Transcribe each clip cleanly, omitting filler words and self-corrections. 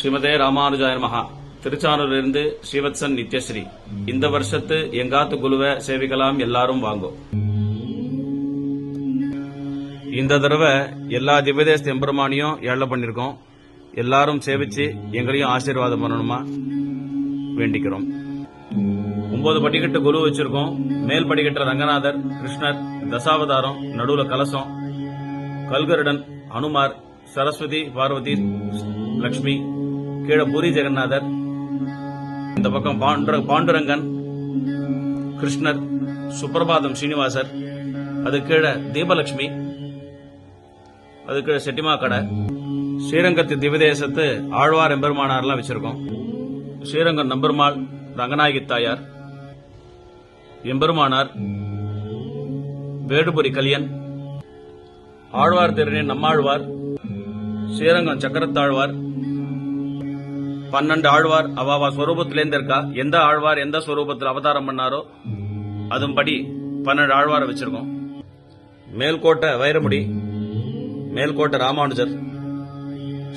ஸ்ரீமதே ராமானுஜாய நமஹா. திருச்சானூரிலிருந்து ஸ்ரீவத்சன் நித்யஸ்ரீ. இந்த வருஷத்து எங்காத்து குழுவை சேவிக்கலாம், எல்லாரும் வாங்கோ. இந்த தடவை எல்லா திவ்யதேச எம்பெருமானியும் ஏழை பண்ணிருக்கோம். எல்லாரும் சேவிச்சு எங்களையும் ஆசீர்வாதம் பண்ணணுமா வேண்டிக்கிறோம். 9 படிக்கட்டு குரு வச்சிருக்கோம். மேல் படிக்கட்டுல ரங்கநாதர், கிருஷ்ணர், தசாவதாரம், நடுவுல கலசம், கல்கருடன், ஹனுமார், சரஸ்வதி, பார்வதி, லட்சுமி, கீழே பூரி ஜெகநாதர், இந்த பக்கம் பாண்டுரங்கன், கிருஷ்ணர், சுப்பிரபாதம் ஸ்ரீனிவாசர், அது கீழே தீபலட்சுமி, அது கீழே செட்டிமா கடை. ஸ்ரீரங்கத்து திவ்யதேசத்து ஆழ்வார் எம்பெருமானார்லாம் வச்சிருக்கோம். ஸ்ரீரங்கம் நம்பெருமாள், ரங்கநாயகி தாயார், எம்பெருமானார், வேடுபுரி கலியன், ஆழ்வார் திருநீ நம்மாழ்வார், ஸ்ரீரங்கம் சக்கரத்தாழ்வார், 12 ஆழ்வார் அவாவா ஸ்வரூபத்திலேருந்து இருக்கா. எந்த ஆழ்வார் எந்த ஸ்வரூபத்தில் அவதாரம் பண்ணாரோ அதுபடி 12 ஆழ்வாரை வச்சிருக்கோம். மேல்கோட்டை வைரமுடி, மேல்கோட்டை ராமானுஜர்,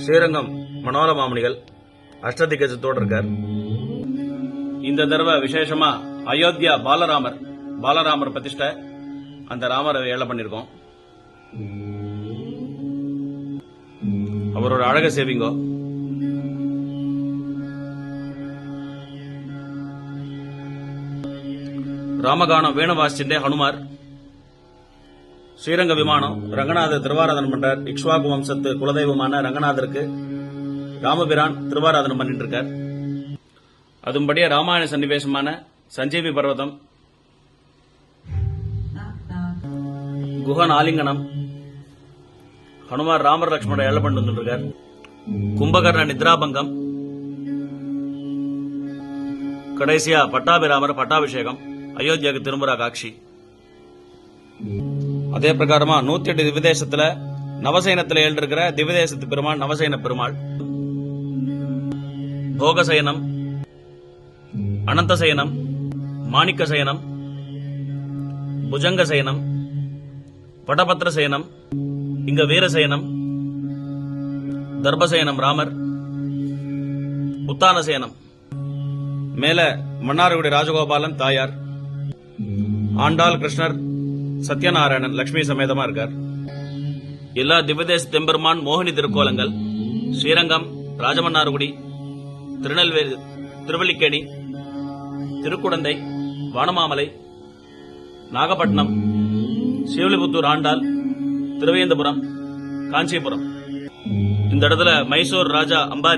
ஸ்ரீரங்கம் மனோல மாமணிகள் அஷ்டதிகஜத்தோடு இருக்கார். இந்த தடவை விசேஷமா அயோத்தியா பாலராமர் பிரதிஷ்டை, அந்த ராமரை ஏழை பண்ணிருக்கோம். அவரோட அழக சேவிங்கோ. ராமகானம் வேணவாசிண்டே ஹனுமார், ஸ்ரீரங்க விமானம், ரங்கநாதர் திருவாராதனம் பண்றார். இக்ஷ்வாகு வம்சத்து குலதெய்வமான ரங்கநாதருக்கு ராமபிரான் திருவாராதனம் பண்ணிட்டு இருக்கார். அதுபடியே ராமாயண சன்னிவேசமான சஞ்சீவி பர்வதம், குஹன் ஆலிங்கனம், ஹனுமார் ராமர் லட்சுமண ஏழை பண்ணி இருக்கார். கும்பகர்ண நித்ராபங்கம், கடைசியா பட்டாபிராமர் பட்டாபிஷேகம், அயோத்தியாவுக்கு திரும்புறா காட்சி. அதே பிரகாரமா 108 திவ்யதேசத்துல நவசயனத்துல எழுந்திருக்கிற திவ்யதேசத்து பெருமாள் நவசயன பெருமாள், போகசயனம், அனந்தசயனம், மாணிக்க சயனம், புஜங்க சயனம், படபத்திர சயனம், இங்க வீரசயனம், தர்பசயனம் ராமர், உத்தான சயனம், மேல மன்னார்குடி ராஜகோபாலன் தாயார், ஆண்டாள் கிருஷ்ணர், சத்யநாராயணன் லட்சுமி சமேதமா இருக்கார். எல்லா திவ்யதேச தெம்பெருமான் மோகினி திருக்கோலங்கள் ஸ்ரீரங்கம், ராஜமன்னார்குடி, திருநெல்வேலி, திருவல்லிக்கேணி, திருக்குடந்தை, வானமாமலை, நாகப்பட்டினம், ஸ்ரீவில்லிபுத்தூர் ஆண்டாள், திருவேந்தபுரம், காஞ்சிபுரம். இந்த இடத்துல மைசூர் ராஜா அம்பாரி,